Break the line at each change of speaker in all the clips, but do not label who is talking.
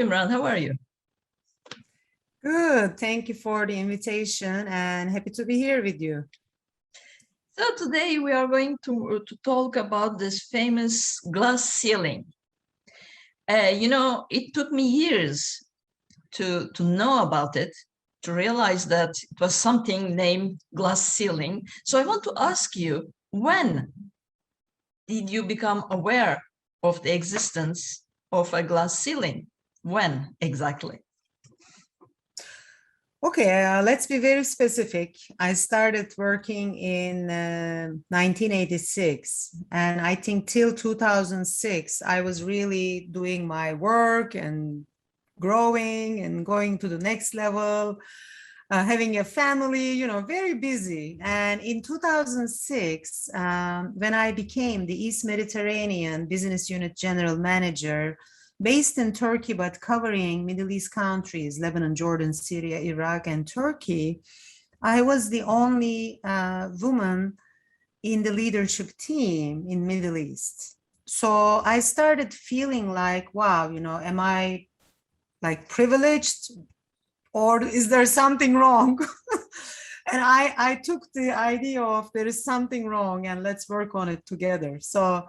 Imran, how are you?
Good. Thank you for the invitation and happy to be here with you.
So today we are going to talk about this famous glass ceiling. It took me years to know about it, to realize that it was something named glass ceiling. So I want to ask you, when did you become aware of the existence of a glass ceiling? When exactly?
Okay, let's be very specific. I started working in 1986, and I think till 2006, I was really doing my work and growing and going to the next level, having a family, very busy. And in 2006, when I became the East Mediterranean Business Unit General Manager, based in Turkey, but covering Middle East countries, Lebanon, Jordan, Syria, Iraq, and Turkey, I was the only woman in the leadership team in Middle East. So I started feeling like, wow, am I like privileged or is there something wrong? And I took the idea of there is something wrong and let's work on it together. So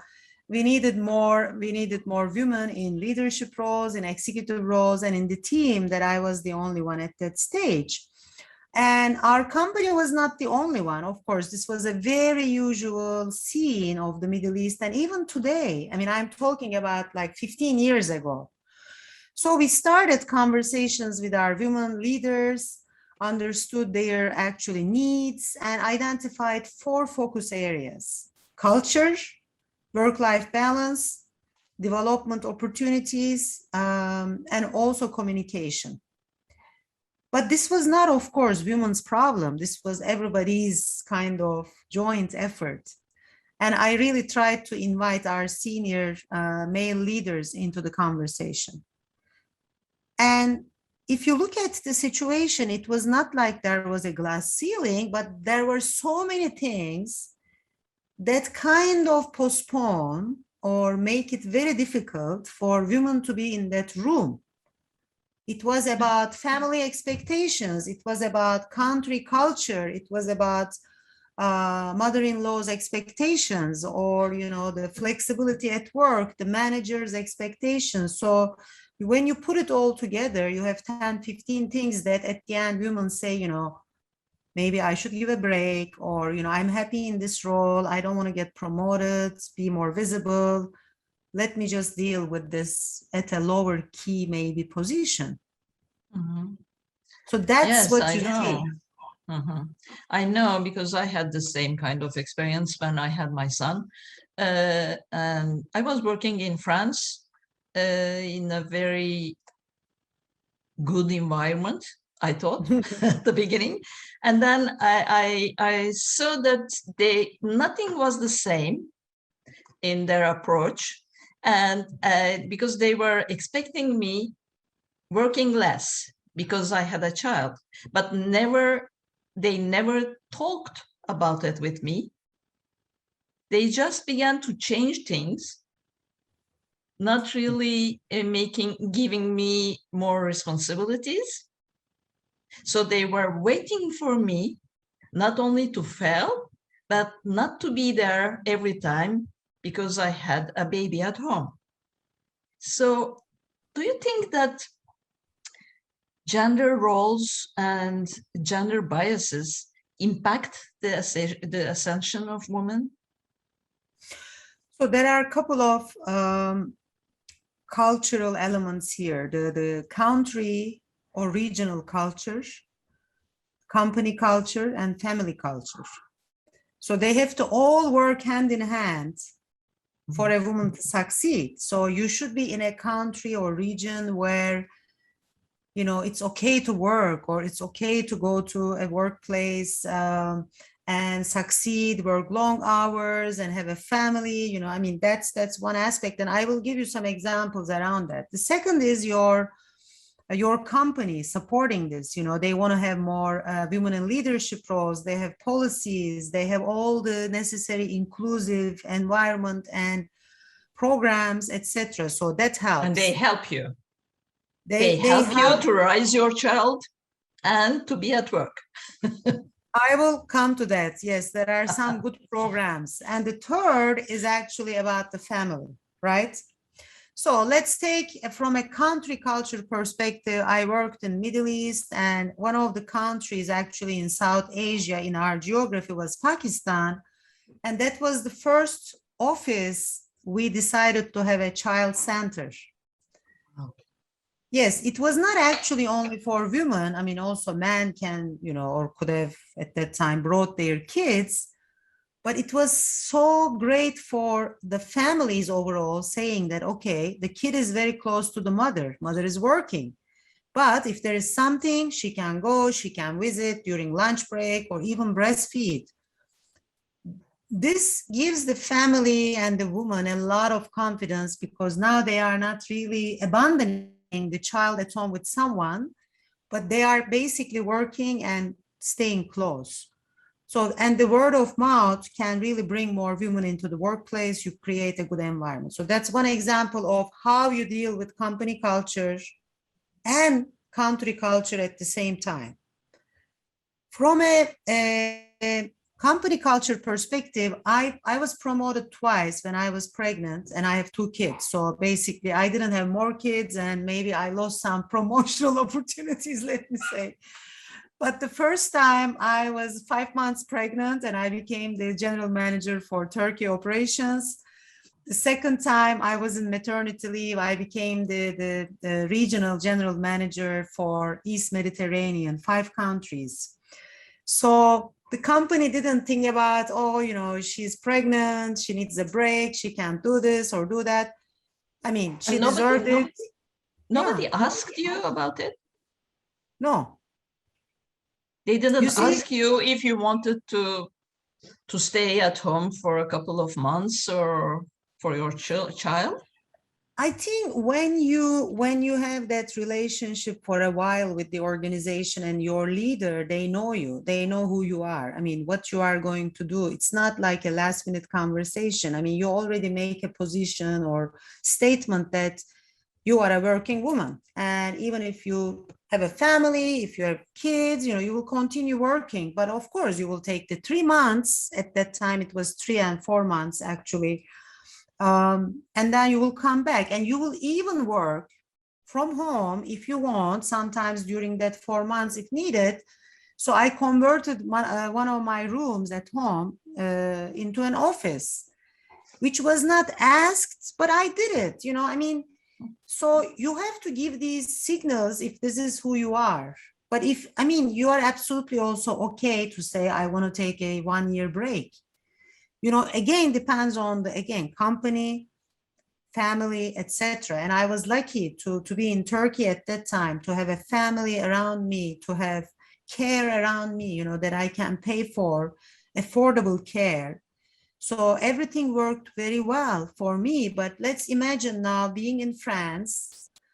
we needed more women in leadership roles, in executive roles, and in the team that I was the only one at that stage. And our company was not the only one. Of course, this was a very usual scene of the Middle East. And even today, I mean, I'm talking about like 15 years ago. So we started conversations with our women leaders, understood their actually needs, and identified 4 focus areas: culture, work-life balance, development opportunities, and also communication. But this was not, of course, women's problem. This was everybody's kind of joint effort. And I really tried to invite our senior male leaders into the conversation. And if you look at the situation, it was not like there was a glass ceiling, but there were so many things that kind of postpone or make it very difficult for women to be in that room. It was about family expectations. It was about country culture. It was about mother-in-law's expectations, or the flexibility at work, the manager's expectations. So when you put it all together, you have 10, 15 things that at the end women say, maybe I should give a break, or, I'm happy in this role. I don't want to get promoted, be more visible. Let me just deal with this at a lower key, maybe position.
Mm-hmm.
So that's
yes,
what
I
you
know.
see.
Mm-hmm. I know, because I had the same kind of experience when I had my son. And I was working in France in a very good environment, I thought, at the beginning. And then I saw that nothing was the same in their approach. And because they were expecting me working less because I had a child, but they never talked about it with me. They just began to change things, not really giving me more responsibilities. So they were waiting for me not only to fail, but not to be there every time because I had a baby at home. So do you think that gender roles and gender biases impact the ascension of women?
So there are a couple of cultural elements here: the country or regional culture, company culture, and family culture. So they have to all work hand in hand for a woman to succeed. So you should be in a country or region where it's okay to work, or it's okay to go to a workplace and succeed, work long hours and have a family. I mean, that's one aspect. And I will give you some examples around that. The second is your company supporting this. They want to have more women in leadership roles. They have policies. They have all the necessary inclusive environment and programs, etc. So that helps.
And they help you. They
They
help you
have.
to raise your child and to be at work.
I will come to that. Yes, there are some good programs. And the third is actually about the family, right? So let's take from a country culture perspective. I worked in Middle East, and one of the countries actually in South Asia in our geography was Pakistan. And that was the first office we decided to have a child center. Yes, it was not actually only for women. I mean, also men can, or could have at that time brought their kids, but it was so great for the families overall, saying that, okay, the kid is very close to the mother is working. But if there is something, she can go, she can visit during lunch break or even breastfeed. This gives the family and the woman a lot of confidence because now they are not really abandoning the child at home with someone, but they are basically working and staying close. So, and the word of mouth can really bring more women into the workplace. You create a good environment. So that's one example of how you deal with company culture and country culture at the same time. From a company culture perspective, I was promoted twice when I was pregnant and I have two kids. So basically I didn't have more kids and maybe I lost some promotional opportunities, let me say. But the first time I was 5 months pregnant and I became the general manager for Turkey operations. The second time I was in maternity leave, I became the regional general manager for East Mediterranean, 5 countries. So the company didn't think about, oh, she's pregnant, she needs a break, she can't do this or do that. I mean, she
And
deserved it.
nobody
Yeah,
asked you about it?
no.
They
You
didn't
see,
ask you if you wanted to stay at home for a couple of months or for your child?
I think when you have that relationship for a while with the organization and your leader, they know you, they know who you are. I mean, what you are going to do. It's not like a last minute conversation. I mean, you already make a position or statement that you are a working woman. And even if you have a family, if you have kids, you will continue working. But of course, you will take the 3 months. At that time, it was 3 and 4 months actually, and then you will come back and you will even work from home if you want, sometimes during that 4 months if needed. So I converted one of my rooms at home into an office, which was not asked, but I did it. I mean, so you have to give these signals if this is who you are. But I mean, you are absolutely also okay to say, I want to take a 1 year break. Again, depends on the company, family, etc. And I was lucky to be in Turkey at that time, to have a family around me, to have care around me, that I can pay for affordable care. So everything worked very well for me. But let's imagine now being in France,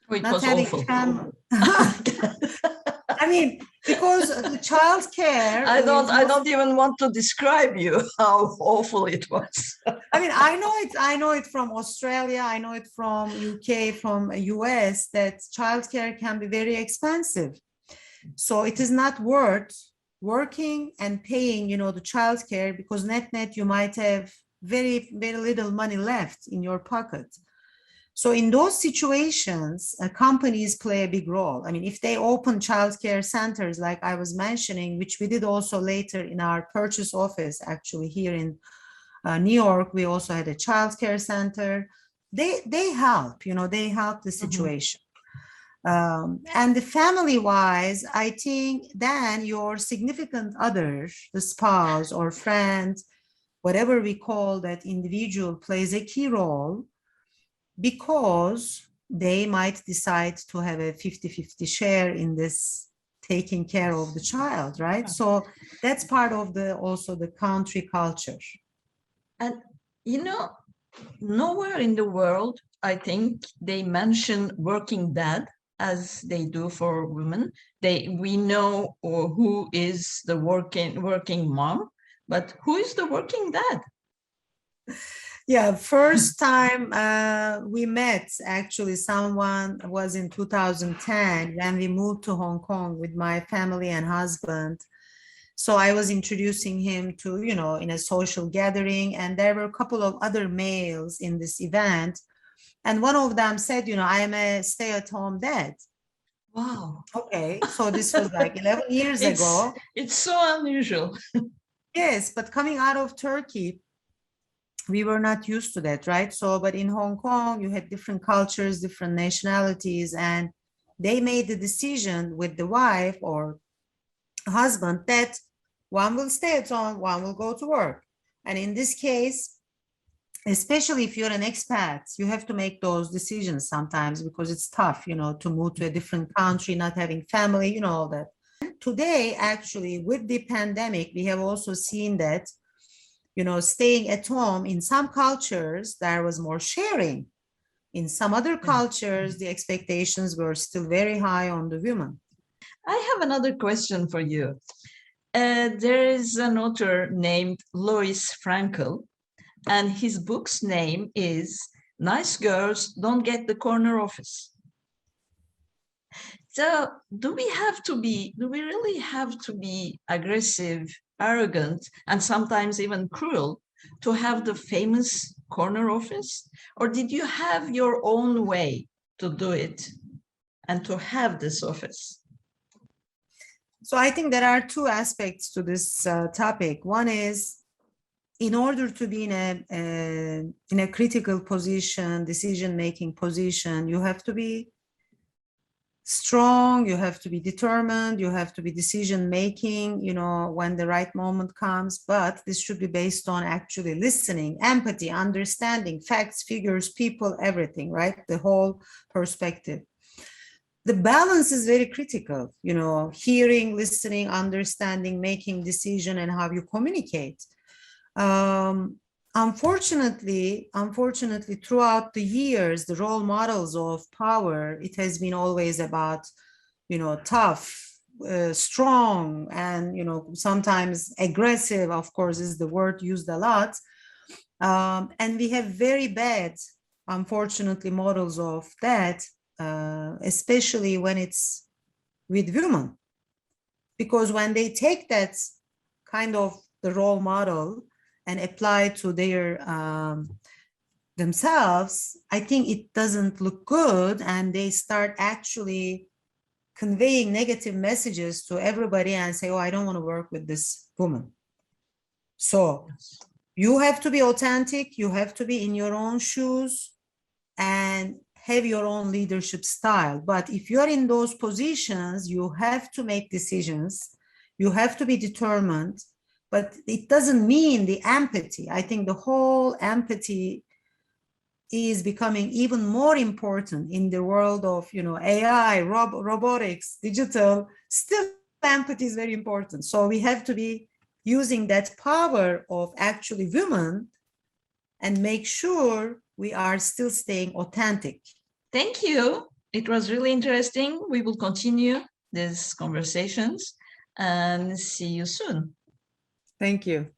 Oh, it
not
was
having
awful.
family. I mean, because the child care is
I
not.
don't even want to describe you how awful it was.
I mean, I know it from Australia, I know it from UK, from US, that childcare can be very expensive. So it is not worth working and paying, the childcare, because net you might have very, very little money left in your pocket. So in those situations, companies play a big role. I mean, if they open childcare centers, like I was mentioning, which we did also later in our purchase office, actually here in New York, we also had a childcare center. They help, they help the situation. And the family wise, I think then your significant other, the spouse or friend, whatever we call that individual, plays a key role, because they might decide to have a 50-50 share in this taking care of the child, right? So that's part of also the country culture.
And nowhere in the world, I think they mention working dad as they do for women. We know who is the working mom, but who is the working dad?
Yeah, first time we met, actually, someone was in 2010 when we moved to Hong Kong with my family and husband. So I was introducing him to, in a social gathering, and there were a couple of other males in this event. And one of them said, I am a stay-at-home dad.
Wow.
Okay, so this was like 11 years ago.
It's so unusual.
Yes, but coming out of Turkey, we were not used to that, right? So, but in Hong Kong, you had different cultures, different nationalities, and they made the decision with the wife or husband that one will stay at home, one will go to work. And in this case, especially if you're an expat, you have to make those decisions sometimes because it's tough, to move to a different country, not having family, all that. Today, actually, with the pandemic, we have also seen that, staying at home in some cultures, there was more sharing. In some other cultures, the expectations were still very high on the women.
I have another question for you. There is an author named Lois Frankel, and his book's name is Nice Girls Don't Get the Corner Office. So do we really have to be aggressive, arrogant, and sometimes even cruel to have the famous corner office? Or did you have your own way to do it and to have this office?
So I think there are two aspects to this topic. One is, in order to be in a critical position, decision-making position, you have to be strong, you have to be determined, you have to be decision-making, when the right moment comes. But this should be based on actually listening, empathy, understanding, facts, figures, people, everything, right? The whole perspective. The balance is very critical, hearing, listening, understanding, making decision, and how you communicate. Unfortunately, throughout the years, the role models of power, it has been always about, tough, strong, and, sometimes aggressive, of course, is the word used a lot. And we have very bad, unfortunately, models of that, especially when it's with women. Because when they take that kind of the role model and apply to their themselves, I think it doesn't look good, and they start actually conveying negative messages to everybody and say, oh, I don't want to work with this woman. So you have to be authentic, you have to be in your own shoes and have your own leadership style. But if you're in those positions, you have to make decisions, you have to be determined, but it doesn't mean the empathy. I think the whole empathy is becoming even more important in the world of, AI, robotics, digital. Still, empathy is very important. So we have to be using that power of actually women and make sure we are still staying authentic.
Thank you. It was really interesting. We will continue these conversations and see you soon.
Thank you.